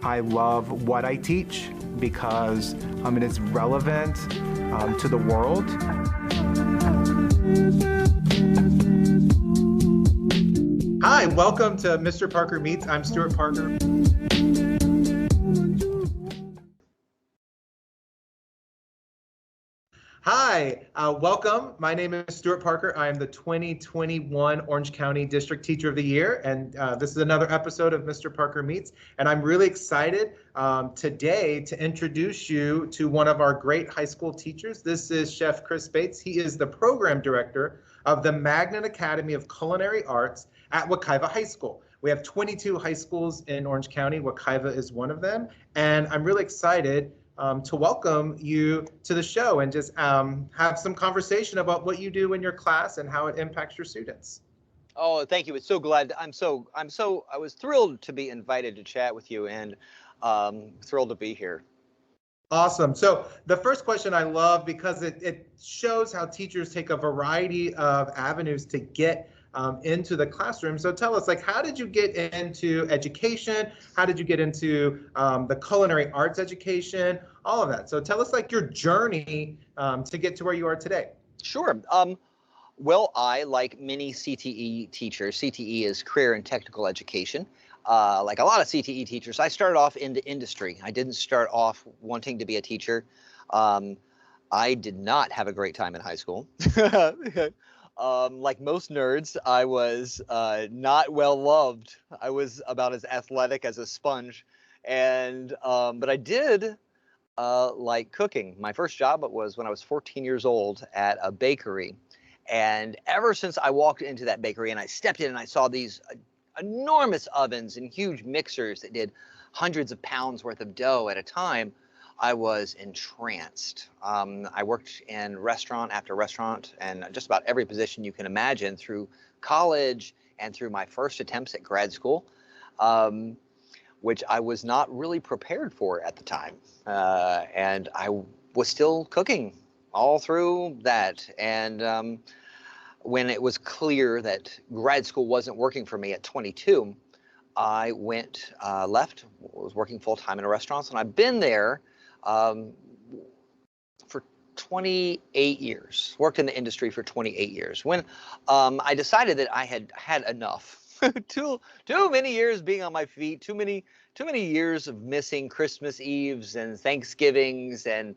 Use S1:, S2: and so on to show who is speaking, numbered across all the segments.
S1: I love what I teach because it is relevant to the world. Hi, welcome to Mr. Parker Meets. I'm Stewart Parker. Hi, welcome. My name is Stewart Parker. I am the 2021 Orange County District Teacher of the Year, and this is another episode of Mr. Parker Meets. And I'm really excited today to introduce you to one of our great high school teachers. This is Chef Chris Bates. He is the program director of the Magnet Academy of Culinary Arts at Wekiva High School. We have 22 high schools in Orange County. Wekiva is one of them, and I'm really excited to welcome you to the show and just have some conversation about what you do in your class and how it impacts your students.
S2: Oh, thank you. It's so glad. I was thrilled to be invited to chat with you and thrilled to be here.
S1: Awesome. So the first question I love because it shows how teachers take a variety of avenues to get into the classroom. So tell us, like, how did you get into education? How did you get into the culinary arts education? All of that. So tell us, like, your journey to get to where you are today.
S2: Sure. Well, I, like many CTE teachers, CTE is career and technical education. Like a lot of CTE teachers, I started off in the industry. I didn't start off wanting to be a teacher. I did not have a great time in high school. Like most nerds, I was not well loved. I was about as athletic as a sponge, and but I did like cooking. My first job was when I was 14 years old at a bakery, and ever since I walked into that bakery and I stepped in and I saw these enormous ovens and huge mixers that did hundreds of pounds worth of dough at a time, I was entranced. I worked in restaurant after restaurant and just about every position you can imagine through college and through my first attempts at grad school, which I was not really prepared for at the time. And I was still cooking all through that. And when it was clear that grad school wasn't working for me at 22, I left, was working full-time in a restaurant, and I've been there for 28 years, worked in the industry for 28 years. When I decided that I had had enough, too many years being on my feet, too many years of missing Christmas Eves and Thanksgivings and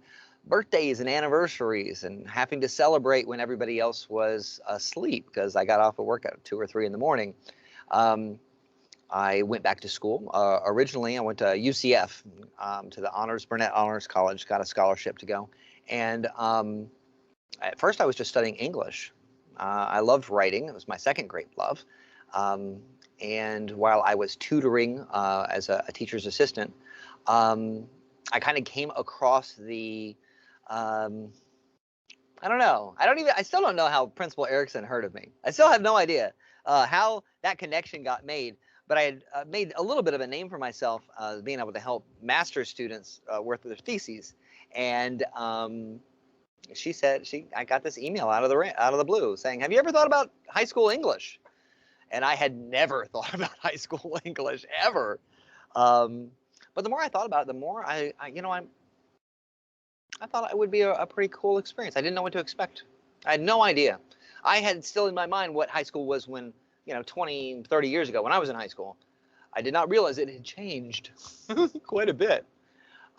S2: birthdays and anniversaries and having to celebrate when everybody else was asleep because I got off of work at 2 or 3 in the morning. I went back to school. Originally, I went to UCF, to the Burnett Honors College, got a scholarship to go. And at first, I was just studying English. I loved writing. It was my second great love. And while I was tutoring as a teacher's assistant, I kind of came across the, I don't know. I still don't know how Principal Erickson heard of me. I still have no idea how that connection got made. But I had made a little bit of a name for myself being able to help master's students work their theses. And she said, I got this email out of the blue saying, "Have you ever thought about high school English?" And I had never thought about high school English ever. But the more I thought about it, the more I thought it would be a pretty cool experience. I didn't know what to expect. I had no idea. I had still in my mind what high school was when, 20, 30 years ago when I was in high school. I did not realize it had changed quite a bit.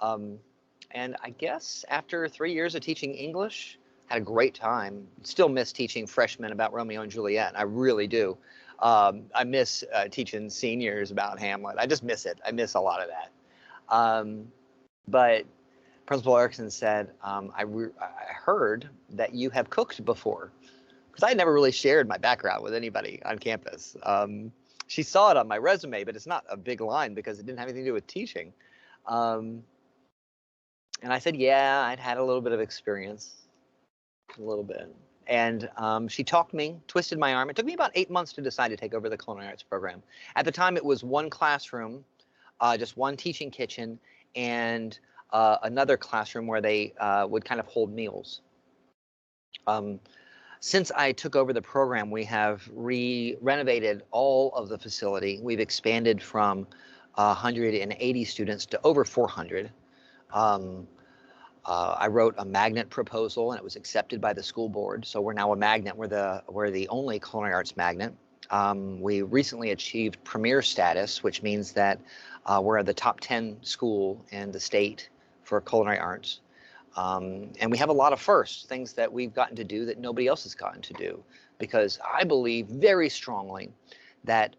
S2: And I guess after 3 years of teaching English, had a great time. Still miss teaching freshmen about Romeo and Juliet. I really do. I miss teaching seniors about Hamlet. I just miss it. I miss a lot of that. But Principal Erickson said, I heard that you have cooked before. Because I had never really shared my background with anybody on campus. She saw it on my resume, but it's not a big line because it didn't have anything to do with teaching. And I said, yeah, I'd had a little bit of experience, a little bit. And she talked me, twisted my arm. It took me about 8 months to decide to take over the Culinary Arts program. At the time, it was one classroom, just one teaching kitchen, and another classroom where they would kind of hold meals. Since I took over the program, we have renovated all of the facility. We've expanded from 180 students to over 400. I wrote a magnet proposal and it was accepted by the school board. So we're now a magnet. We're the only culinary arts magnet. We recently achieved premier status, which means that we're the top 10 school in the state for culinary arts. And we have a lot of firsts, things that we've gotten to do that nobody else has gotten to do, because I believe very strongly that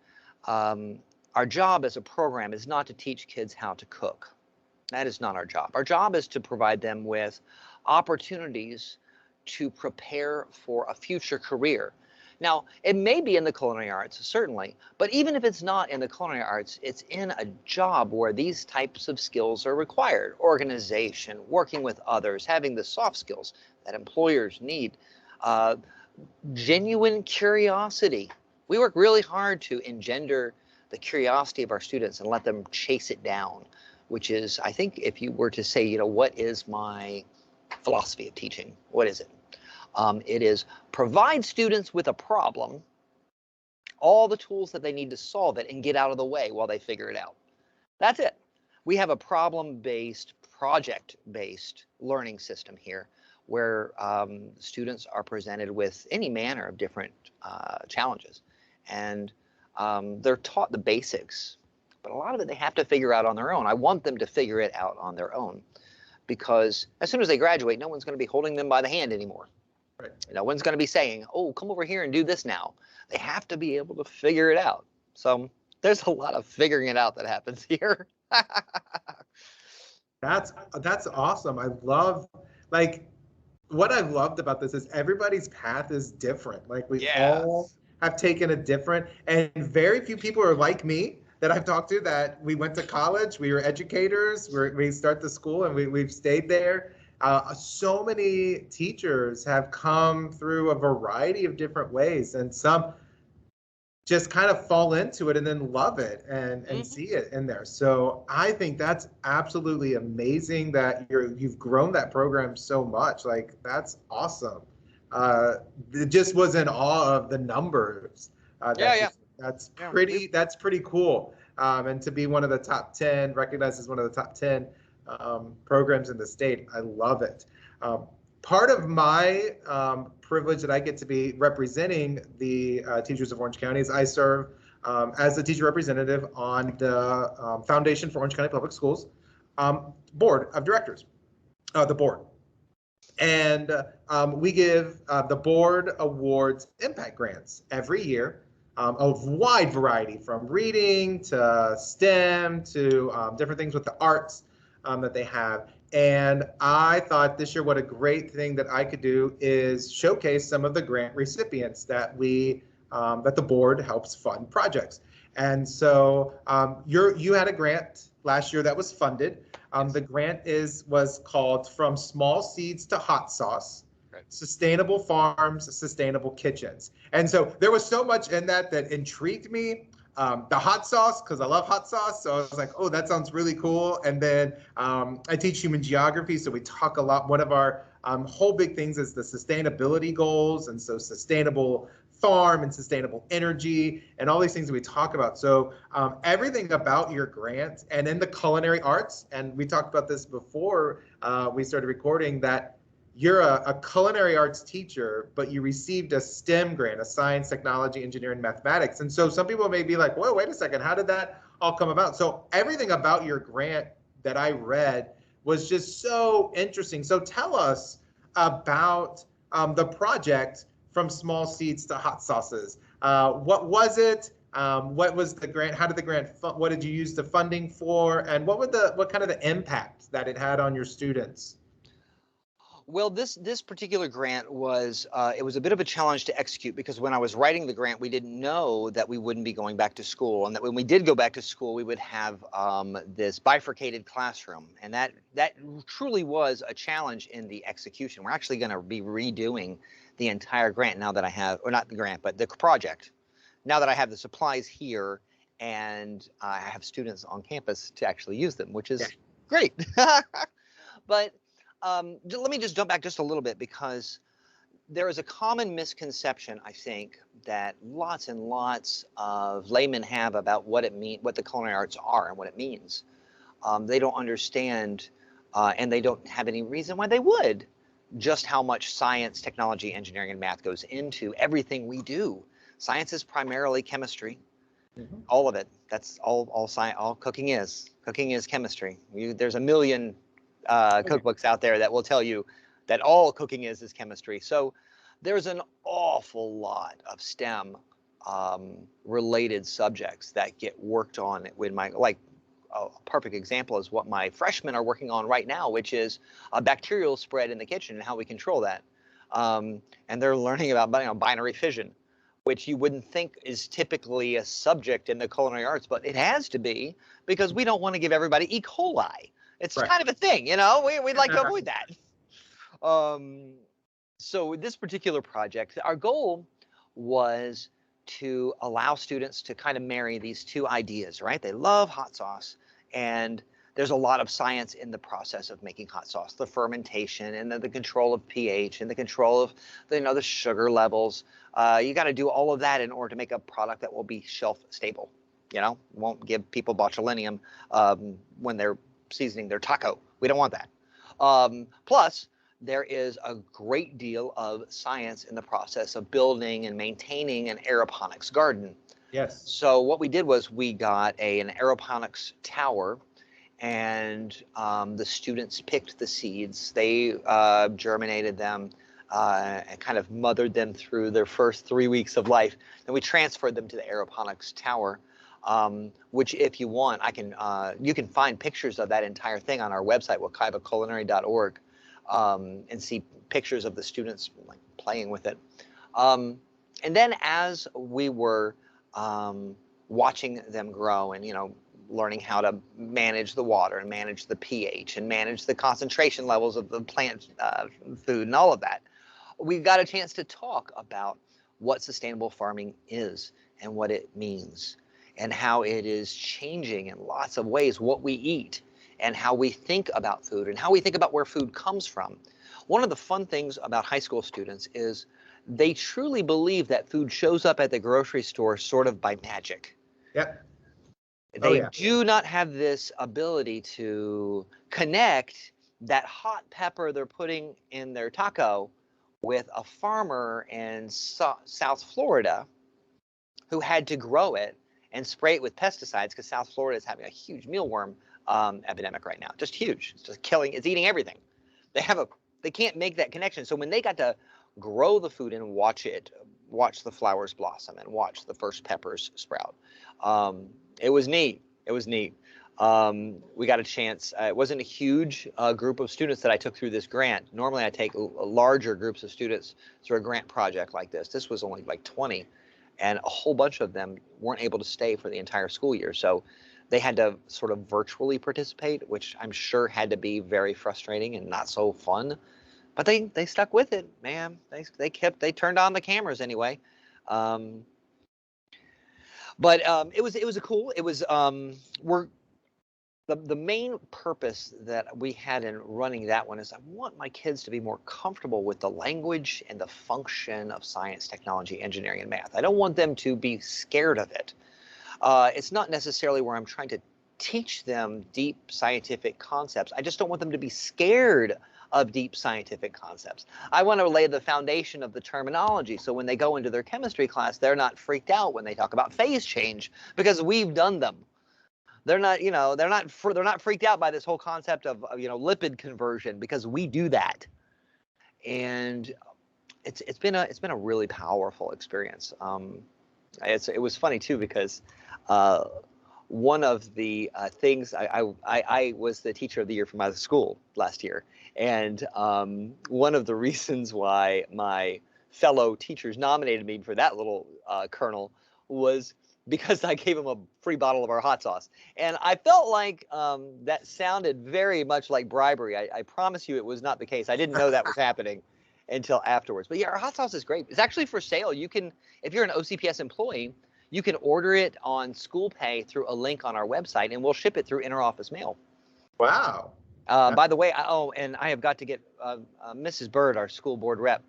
S2: our job as a program is not to teach kids how to cook. That is not our job. Our job is to provide them with opportunities to prepare for a future career. Now, it may be in the culinary arts, certainly, but even if it's not in the culinary arts, it's in a job where these types of skills are required. Organization, working with others, having the soft skills that employers need, genuine curiosity. We work really hard to engender the curiosity of our students and let them chase it down, which is, I think, if you were to say, you know, what is my philosophy of teaching? What is it? It is provide students with a problem, all the tools that they need to solve it, and get out of the way while they figure it out. That's it. We have a problem-based, project-based learning system here where students are presented with any manner of different challenges. And they're taught the basics, but a lot of it they have to figure out on their own. I want them to figure it out on their own, because as soon as they graduate, no one's going to be holding them by the hand anymore.
S1: Right.
S2: No one's going to be saying, oh, come over here and do this now. They have to be able to figure it out. So there's a lot of figuring it out that happens here.
S1: That's awesome. I love, like, what I loved about this is everybody's path is different. Like, we all have taken a different, and very few people are like me that I've talked to that we went to college, we were educators, we start the school and we've stayed there. So many teachers have come through a variety of different ways, and some just kind of fall into it and then love it and see it in there. So I think that's absolutely amazing that you've grown that program so much. Like, that's awesome. It just was in awe of the numbers. That's pretty cool. And to be one of the top 10, recognized as one of the top 10 programs in the state, I love it. Part of my privilege that I get to be representing the teachers of Orange County is I serve as the teacher representative on the Foundation for Orange County Public Schools board of directors, the board. And we give the board awards impact grants every year, a wide variety, from reading to STEM to different things with the arts that they have. And I thought this year, what a great thing that I could do is showcase some of the grant recipients that that the board helps fund projects. And so you had a grant last year that was funded. The grant was called From Small Seeds to Hot Sauce, Sustainable Farms, Sustainable Kitchens. And so there was so much in that intrigued me. The hot sauce, because I love hot sauce. So I was like, oh, that sounds really cool. And then I teach human geography. So we talk a lot. One of our whole big things is the sustainability goals. And so sustainable farm and sustainable energy and all these things that we talk about. So everything about your grant and in the culinary arts, and we talked about this before we started recording, that you're a culinary arts teacher, but you received a STEM grant, a science, technology, engineering, mathematics. And so some people may be like, whoa, wait a second, how did that all come about? So everything about your grant that I read was just so interesting. So tell us about the project From Small Seeds to Hot Sauces. What was it? What was the grant? How did the grant, what did you use the funding for? And what kind of the impact that it had on your students?
S2: Well, this particular grant was, it was a bit of a challenge to execute, because when I was writing the grant, we didn't know that we wouldn't be going back to school, and that when we did go back to school, we would have this bifurcated classroom. And that truly was a challenge in the execution. We're actually going to be redoing the entire grant now that I have, or not the grant, but the project, now that I have the supplies here and I have students on campus to actually use them, which is great. But let me just jump back just a little bit, because there is a common misconception, I think, that lots and lots of laymen have about what the culinary arts are and what it means. They don't understand, and they don't have any reason why they would, just how much science, technology, engineering, and math goes into everything we do. Science is primarily chemistry, all of it. That's all science. All cooking is. Cooking is chemistry. There's a million cookbooks out there that will tell you that all cooking is chemistry. So there's an awful lot of STEM related subjects that get worked on with a perfect example is what my freshmen are working on right now, which is a bacterial spread in the kitchen and how we control that. And they're learning about binary fission, which you wouldn't think is typically a subject in the culinary arts, but it has to be because we don't want to give everybody E. coli. It's kind of a thing, we'd like to avoid that. So with this particular project, our goal was to allow students to kind of marry these two ideas, right? They love hot sauce, and there's a lot of science in the process of making hot sauce, the fermentation and the control of pH and the control of the sugar levels. You got to do all of that in order to make a product that will be shelf stable. Won't give people botulinum when they're seasoning their taco. We don't want that. Plus, there is a great deal of science in the process of building and maintaining an aeroponics garden.
S1: Yes.
S2: So what we did was we got an aeroponics tower, and the students picked the seeds. They germinated them and kind of mothered them through their first 3 weeks of life. Then we transferred them to the aeroponics tower, which, if you want, you can find pictures of that entire thing on our website, wekivaculinary.org. And see pictures of the students playing with it. And then as we were watching them grow and, learning how to manage the water and manage the pH and manage the concentration levels of the plant food and all of that, we got a chance to talk about what sustainable farming is and what it means and how it is changing in lots of ways what we eat and how we think about food and how we think about where food comes from. One of the fun things about high school students is they truly believe that food shows up at the grocery store sort of by magic.
S1: Yep.
S2: They do not have this ability to connect that hot pepper they're putting in their taco with a farmer in South Florida who had to grow it and spray it with pesticides because South Florida is having a huge mealworm epidemic right now. Just huge. It's just it's eating everything. They can't make that connection. So when they got to grow the food and watch the flowers blossom and watch the first peppers sprout, it was neat. It was neat. We got a chance. It wasn't a huge group of students that I took through this grant. Normally I take larger groups of students through a grant project like this. This was only like 20, and a whole bunch of them weren't able to stay for the entire school year. So they had to sort of virtually participate, which I'm sure had to be very frustrating and not so fun. But they stuck with it, man. They turned on the cameras anyway. But it was the main purpose that we had in running that one is I want my kids to be more comfortable with the language and the function of science, technology, engineering, and math. I don't want them to be scared of it. It's not necessarily where I'm trying to teach them deep scientific concepts. I just don't want them to be scared of deep scientific concepts. I want to lay the foundation of the terminology so when they go into their chemistry class, they're not freaked out when they talk about phase change because we've done them. They're not freaked out by this whole concept of lipid conversion because we do that. And it's been a really powerful experience. It was funny too because one of the things I was the teacher of the year for my school last year, and one of the reasons why my fellow teachers nominated me for that little kernel was because I gave them a free bottle of our hot sauce, and I felt like that sounded very much like bribery. I promise you, it was not the case. I didn't know that was happening until afterwards. But yeah, our hot sauce is great. It's actually for sale. You can, if you're an OCPS employee, you can order it on school pay through a link on our website, and we'll ship it through interoffice mail.
S1: Wow.
S2: By the way, and I have got to get Mrs. Bird, our school board rep.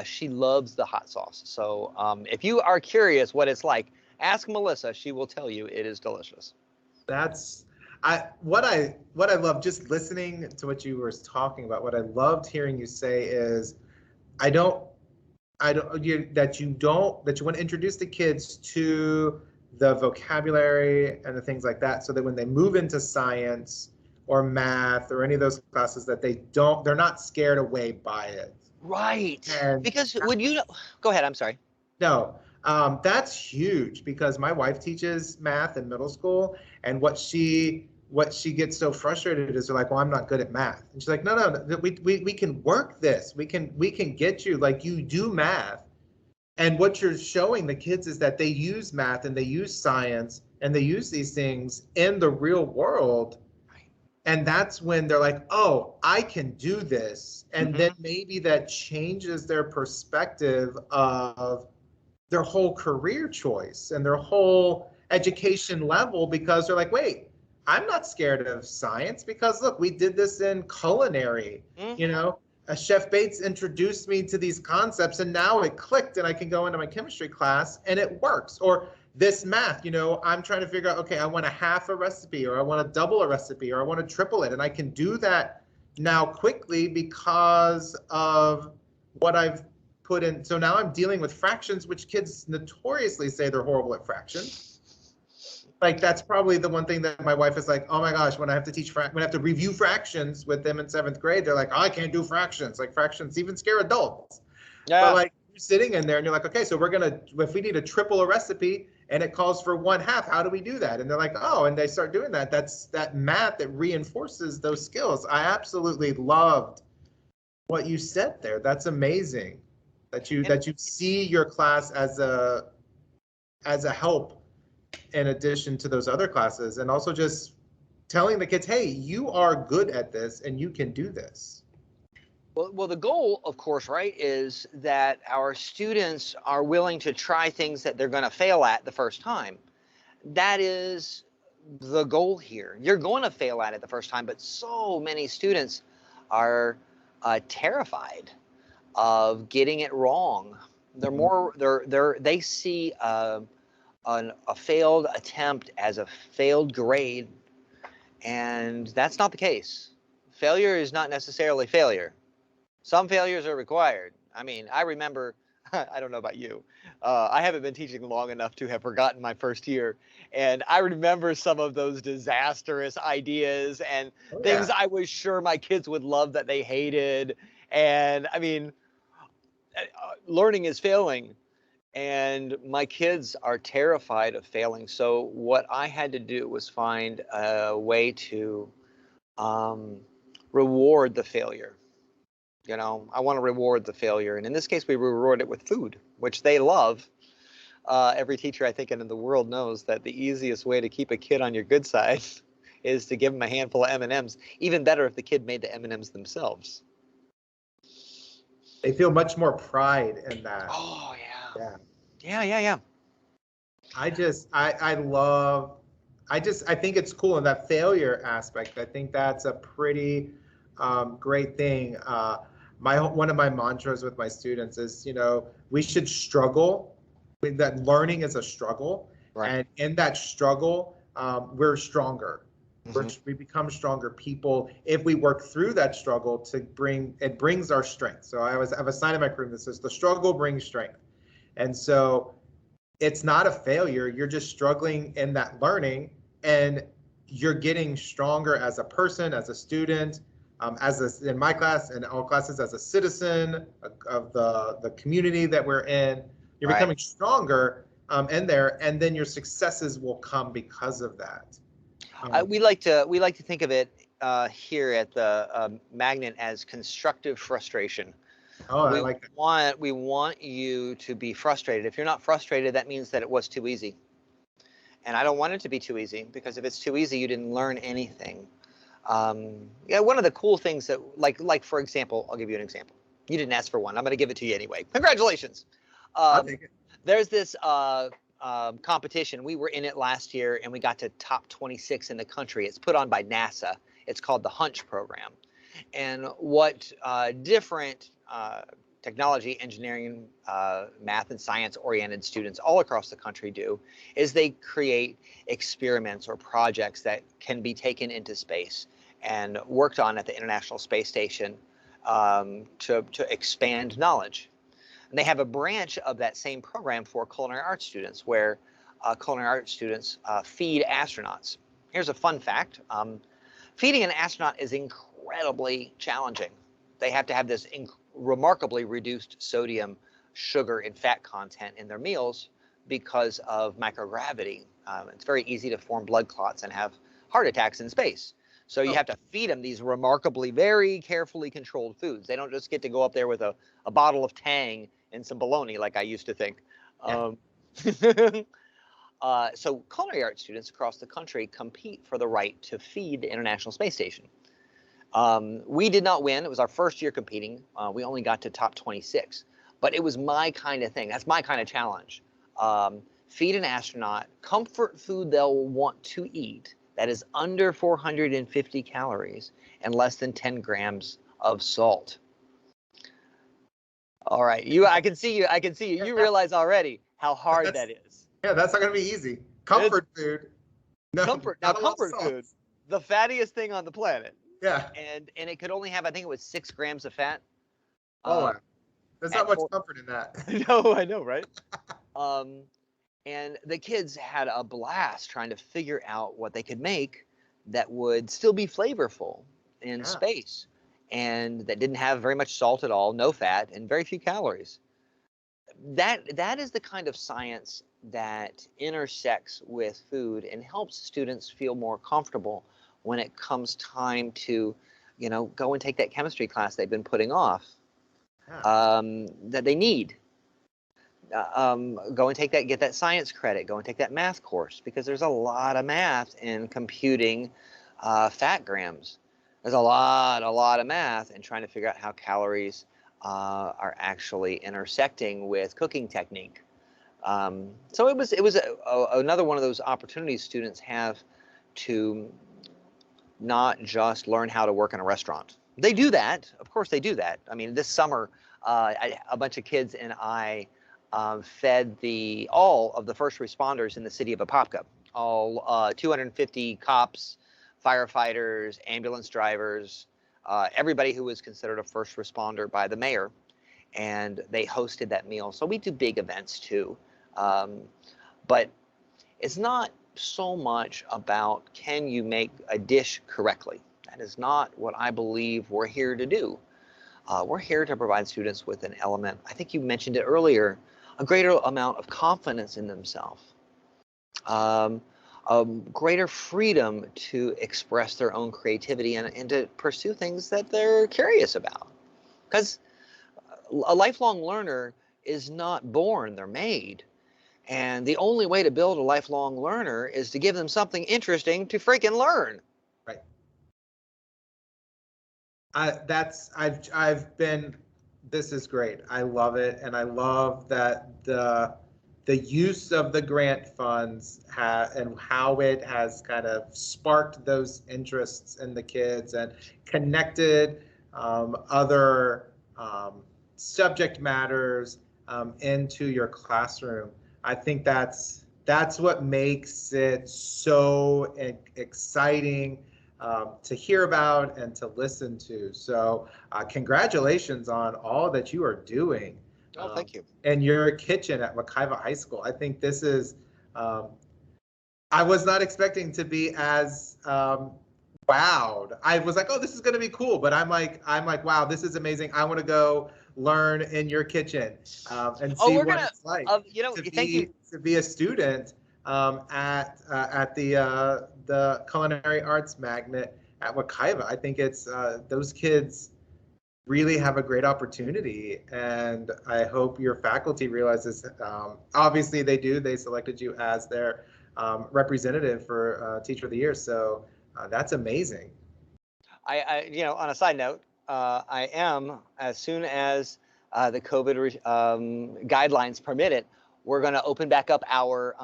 S2: She loves the hot sauce. So if you are curious what it's like, ask Melissa. She will tell you it is delicious.
S1: That's what I love just listening to what you were talking about. What I loved hearing you say is I don't that you want to introduce the kids to the vocabulary and the things like that, so that when they move into science or math or any of those classes, that they're not scared away by it.
S2: Right.
S1: And
S2: Because would you go ahead, I'm sorry.
S1: no, that's huge because my wife teaches math in middle school, and what she gets so frustrated is they're like, well, I'm not good at math. And she's like, no, we can work this. We can get you, like, you do math. And what you're showing the kids is that they use math and they use science and they use these things in the real world. And that's when they're like, oh, I can do this. And then maybe that changes their perspective of their whole career choice and their whole education level, because they're like, wait, I'm not scared of science because look, we did this in culinary, Chef Bates introduced me to these concepts and now it clicked and I can go into my chemistry class and it works. Or this math, I'm trying to figure out, okay, I want to half a recipe or I want to double a recipe or I want to triple it. And I can do that now quickly because of what I've put in. So now I'm dealing with fractions, which kids notoriously say they're horrible at fractions. Like, that's probably the one thing that my wife is like, oh my gosh, when I have to when I have to review fractions with them in 7th grade, they're like, oh, I can't do fractions. Like, fractions even scare adults. Yeah. But like, you're sitting in there and you're like, okay, so if we need to triple a recipe and it calls for 1/2, how do we do that? And they're like, oh, and they start doing that. That's that math that reinforces those skills. I absolutely loved what you said there. That's amazing that you see your class as a help in addition to those other classes, and also just telling the kids, hey, you are good at this and you can do this.
S2: Well, the goal, of course, right, is that our students are willing to try things that they're going to fail at the first time. That is the goal here. You're going to fail at it the first time, but so many students are terrified of getting it wrong. They're more, they see a failed attempt as a failed grade, and that's not the case. Failure is not necessarily failure. Some failures are required. I mean, I remember, I don't know about you, I haven't been teaching long enough to have forgotten my first year, and I remember some of those disastrous ideas and things I was sure my kids would love that they hated. And I mean, learning is failing. And my kids are terrified of failing. So what I had to do was find a way to reward the failure. I want to reward the failure. And in this case, we reward it with food, which they love. Every teacher, I think, in the world knows that the easiest way to keep a kid on your good side is to give them a handful of M&Ms. Even better if the kid made the M&Ms themselves.
S1: They feel much more pride in that.
S2: Oh, yeah.
S1: Yeah. I think it's cool in that failure aspect. I think that's a pretty great thing. One of my mantras with my students is, we should struggle. That learning is a struggle, right. And in that struggle, we're stronger. We become stronger people if we work through that struggle it brings our strength. So I have a sign in my room that says the struggle brings strength. And so it's not a failure. You're just struggling in that learning, and you're getting stronger as a person, as a student, in my class and all classes, as a citizen of the community that we're in. You're becoming stronger in there, and then your successes will come because of that.
S2: We like to think of it here at the Magnet as constructive frustration.
S1: Oh, I like that.
S2: We want you to be frustrated. If you're not frustrated, that means that it was too easy. And I don't want it to be too easy, because if it's too easy, you didn't learn anything. One of the cool things that, like for example, I'll give you an example. You didn't ask for one. I'm going to give it to you anyway. Congratulations.
S1: I'll take it.
S2: There's this competition. We were in it last year, and we got to top 26 in the country. It's put on by NASA. It's called the Hunch Program. And what different technology, engineering, math, and science-oriented students all across the country do, is they create experiments or projects that can be taken into space and worked on at the International Space Station to expand knowledge. And they have a branch of that same program for culinary arts students, where culinary arts students feed astronauts. Here's a fun fact. Feeding an astronaut is incredibly challenging. They have to have this remarkably reduced sodium, sugar, and fat content in their meals because of microgravity. It's very easy to form blood clots and have heart attacks in space. So you have to feed them these remarkably, very carefully controlled foods. They don't just get to go up there with a bottle of Tang and some bologna like I used to think.
S1: Yeah.
S2: So culinary arts students across the country compete for the right to feed the International Space Station. We did not win. It was our first year competing. We only got to top 26, but it was my kind of thing. That's my kind of challenge. Feed an astronaut comfort food they'll want to eat that is under 450 calories and less than 10 grams of salt. All right, I can see you. You realize already how hard that is.
S1: Yeah, that's not going to be easy. Comfort food. No,
S2: comfort food, the fattiest thing on the planet.
S1: Yeah.
S2: And it could only have, I think it was 6 grams of fat.
S1: Oh, there's not much comfort in that.
S2: No, I know, right? And the kids had a blast trying to figure out what they could make that would still be flavorful in space, and that didn't have very much salt at all, no fat, and very few calories. That is the kind of science that intersects with food and helps students feel more comfortable when it comes time to, go and take that chemistry class they've been putting off, that they need. Go and get that science credit, go and take that math course, because there's a lot of math in computing fat grams. There's a lot of math in trying to figure out how calories are actually intersecting with cooking technique. So it was another one of those opportunities students have to not just learn how to work in a restaurant. They do that, of course they do that. I mean, this summer, a bunch of kids and I fed all of the first responders in the city of Apopka, all 250 cops, firefighters, ambulance drivers, everybody who was considered a first responder by the mayor, and they hosted that meal. So we do big events too, but it's not so much about can you make a dish correctly. That is not what I believe we're here to do. We're here to provide students with an element, I think you mentioned it earlier, a greater amount of confidence in themselves, greater freedom to express their own creativity and to pursue things that they're curious about. Because a lifelong learner is not born, they're made. And the only way to build a lifelong learner is to give them something interesting to freaking learn.
S1: Right. This is great. I love it. And I love that the use of the grant funds and how it has kind of sparked those interests in the kids and connected other subject matters into your classroom. I think that's what makes it so exciting to hear about and to listen to. So congratulations on all that you are doing.
S2: Oh, thank you.
S1: And your kitchen at Wekiva High School. I think this is, I was not expecting to be as wowed. I was like, oh, this is going to be cool. But I'm like, wow, this is amazing. I want to go learn in your kitchen and see what it's like to be a student at the Culinary Arts Magnet at Wekiva. I think it's those kids really have a great opportunity, and I hope your faculty realizes. Obviously, they do. They selected you as their representative for Teacher of the Year, so that's amazing.
S2: I on a side note, I am, as soon as the COVID guidelines permit it, we're going to open back up our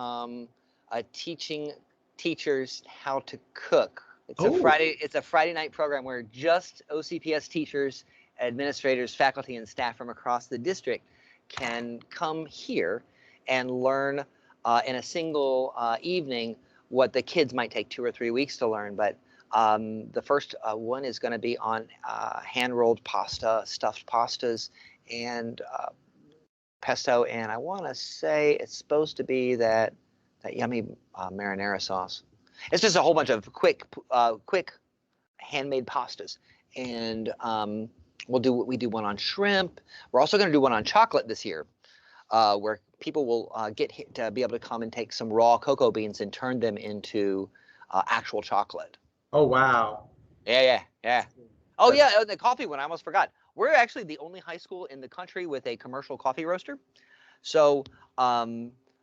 S2: teaching teachers how to cook. It's a Friday night program where just OCPS teachers administrators, faculty, and staff from across the district can come here and learn in a single evening what the kids might take 2 or 3 weeks to learn. But the first one is going to be on hand-rolled pasta, stuffed pastas, and pesto. And I want to say it's supposed to be that yummy marinara sauce. It's just a whole bunch of quick handmade pastas. And we do one on shrimp. We're also going to do one on chocolate this year, where people will get to be able to come and take some raw cocoa beans and turn them into actual chocolate.
S1: Oh, wow.
S2: Yeah. Oh, yeah, the coffee one, I almost forgot. We're actually the only high school in the country with a commercial coffee roaster. So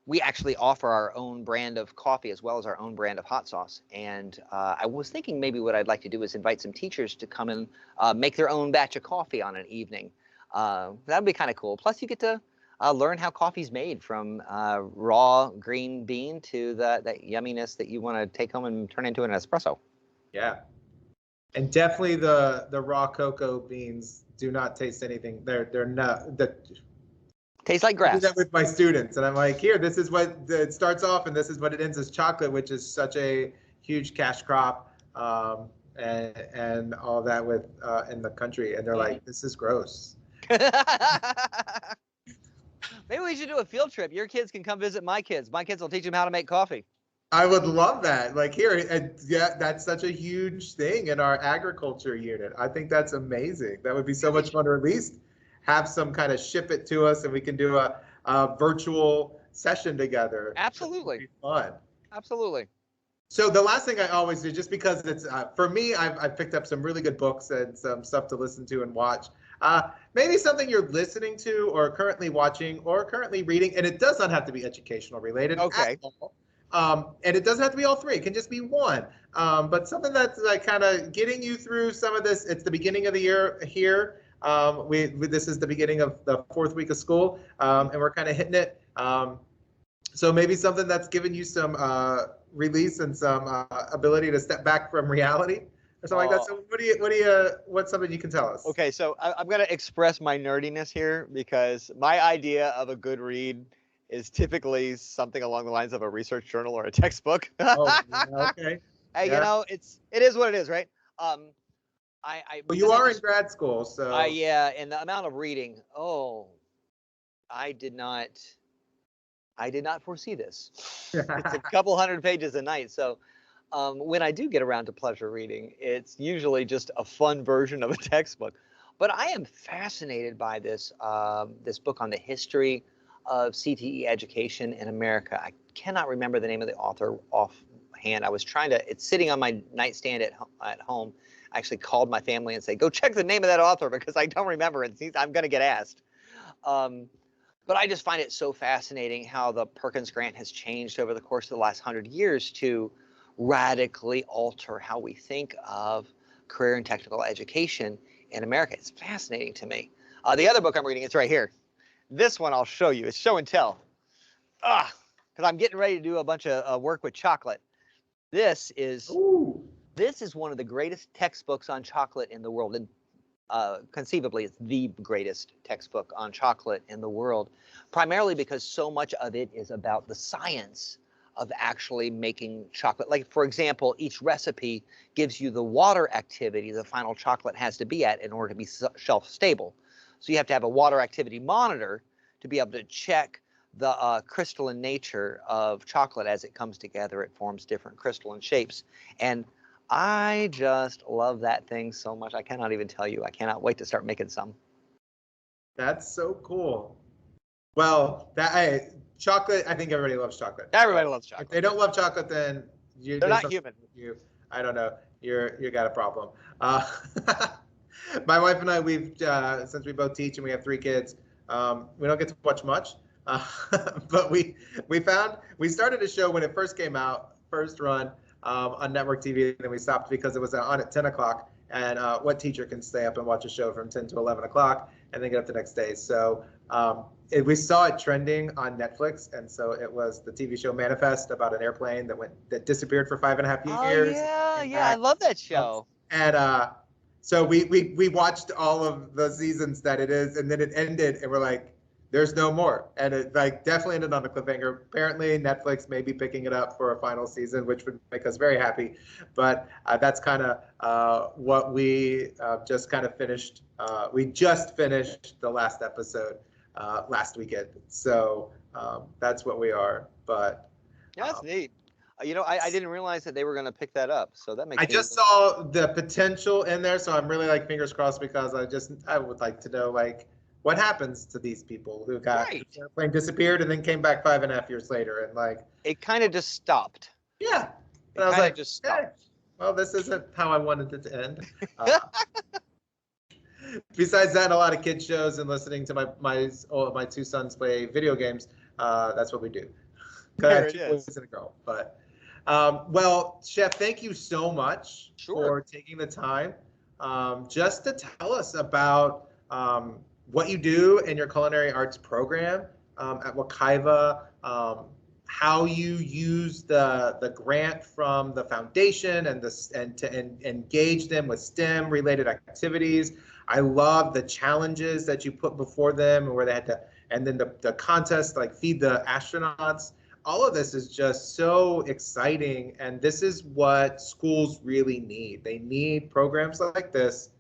S2: we actually offer our own brand of coffee as well as our own brand of hot sauce. And I was thinking maybe what I'd like to do is invite some teachers to come and make their own batch of coffee on an evening. That would be kind of cool. Plus, you get to learn how coffee's made, from raw green bean to that yumminess that you want to take home and turn into an espresso.
S1: Yeah. And definitely the raw cocoa beans do not taste anything. They're not.
S2: Tastes like grass.
S1: I do that with my students, and I'm like, here, this is what it starts off, and this is what it ends as chocolate, which is such a huge cash crop, and all that with in the country. And they're like, this is gross.
S2: Maybe we should do a field trip. Your kids can come visit my kids. My kids will teach them how to make coffee.
S1: I would love that. Like, here, and yeah, that's such a huge thing in our agriculture unit. I think that's amazing. That would be so much fun to at least have some kind of ship it to us, and we can do a virtual session together.
S2: Absolutely.
S1: Fun.
S2: Absolutely.
S1: So the last thing I always do, just because it's for me, I've picked up some really good books and some stuff to listen to and watch. Maybe something you're listening to or currently watching or currently reading, and it does not have to be educational related.
S2: Okay.
S1: At all. And it doesn't have to be all three. It can just be one. But something that's like kind of getting you through some of this. It's the beginning of the year here. This is the beginning of the 4th week of school, and we're kind of hitting it. So maybe something that's given you some release and some ability to step back from reality or something like that. So what's something you can tell us?
S2: Okay, so I'm going to express my nerdiness here, because my idea of a good read is typically something along the lines of a research journal or a textbook.
S1: Oh, okay.
S2: Hey, yeah. It is what it is, right?
S1: Well, you are in grad school, so.
S2: Yeah, and the amount of reading. Oh, I did not foresee this. It's a couple hundred pages a night. So when I do get around to pleasure reading, it's usually just a fun version of a textbook. But I am fascinated by this book on the history of CTE education in America. I cannot remember the name of the author offhand. It's sitting on my nightstand at home. I actually called my family and said, go check the name of that author, because I don't remember it. I'm going to get asked. But I just find it so fascinating how the Perkins Grant has changed over the course of the last 100 years to radically alter how we think of career and technical education in America. It's fascinating to me. The other book I'm reading, it's right here. This one I'll show you. It's Show and Tell. Because I'm getting ready to do a bunch of work with chocolate. This is one of the greatest textbooks on chocolate in the world. And conceivably, it's the greatest textbook on chocolate in the world, primarily because so much of it is about the science of actually making chocolate. Like, for example, each recipe gives you the water activity the final chocolate has to be at in order to be shelf stable. So you have to have a water activity monitor to be able to check the crystalline nature of chocolate as it comes together. It forms different crystalline shapes. And I just love that thing so much. I cannot even tell you. I cannot wait to start making some.
S1: That's so cool. Well, chocolate, I think everybody loves chocolate.
S2: Everybody loves chocolate.
S1: If they don't love chocolate, then
S2: they're not human.
S1: I don't know. You got a problem. My wife and I, since we both teach and we have 3 kids, we don't get to watch much. But we started a show when it first came out, first run, on network TV, and then we stopped because it was on at 10 o'clock. And what teacher can stay up and watch a show from 10 to 11 o'clock and then get up the next day? So we saw it trending on Netflix, and so it was the TV show Manifest, about an airplane that disappeared for 5.5 years.
S2: Oh yeah, I love that show.
S1: And So we watched all of the seasons that it is, and then it ended, and we're like, there's no more. And it like definitely ended on a cliffhanger. Apparently Netflix may be picking it up for a final season, which would make us very happy. But that's kind of what we just kind of finished. We just finished the last episode last weekend. So that's what we are. But
S2: yeah, that's neat. You know, I didn't realize that they were going to pick that up. So that makes
S1: I just saw the potential in there. So I'm really like fingers crossed, because I would like to know like what happens to these people who got
S2: Right.
S1: the airplane disappeared and then came back 5.5 years later, and like
S2: It kind of just stopped.
S1: yeah.
S2: It
S1: And I was
S2: kinda
S1: like,
S2: just
S1: okay,
S2: stopped.
S1: well, this isn't how I wanted it to end. Besides that, a lot of kids shows and listening to my two sons play video games. That's what we do.
S2: There it
S1: Two
S2: is.
S1: boys and a girl. But well, Chef, thank you so much for taking the time just to tell us about what you do in your culinary arts program at Wekiva, how you use the grant from the foundation and to engage them with STEM related activities. I love the challenges that you put before them, and where they had to, and then the contest like feed the astronauts. All of this is just so exciting, and this is what schools really need. They need programs like this,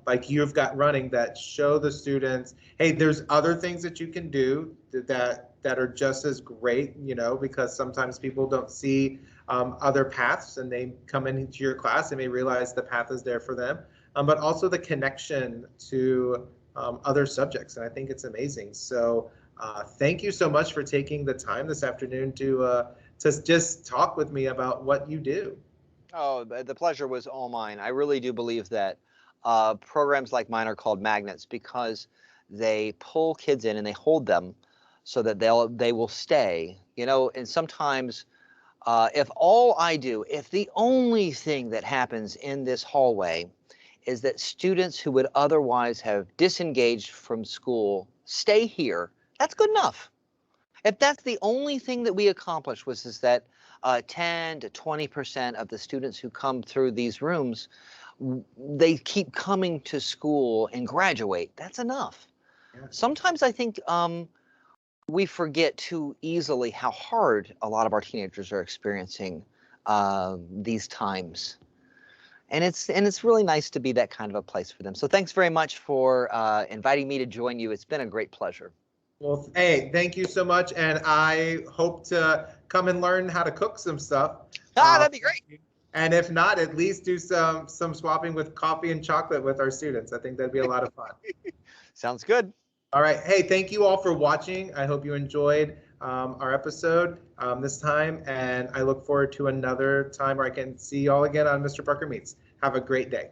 S1: like you've got running, that show the students, hey, there's other things that you can do that are just as great, you know, because sometimes people don't see other paths, and they come into your class and they realize the path is there for them, but also the connection to other subjects. And I think it's amazing. So thank you so much for taking the time this afternoon to just talk with me about what you do.
S2: Oh, the pleasure was all mine. I really do believe that programs like mine are called magnets because they pull kids in and they hold them so that they will stay. You know, and sometimes if the only thing that happens in this hallway is that students who would otherwise have disengaged from school stay here, that's good enough. If that's the only thing that we accomplish is that 10 to 20% of the students who come through these rooms, they keep coming to school and graduate, that's enough.
S1: Yeah.
S2: Sometimes I think we forget too easily how hard a lot of our teenagers are experiencing these times. And it's really nice to be that kind of a place for them. So thanks very much for inviting me to join you. It's been a great pleasure.
S1: Well, hey, thank you so much, and I hope to come and learn how to cook some stuff.
S2: That'd be great.
S1: And if not, at least do some swapping with coffee and chocolate with our students. I think that'd be a lot of fun.
S2: Sounds good.
S1: All right. Hey, thank you all for watching. I hope you enjoyed our episode this time, and I look forward to another time where I can see you all again on Mr. Parker Meets. Have a great day.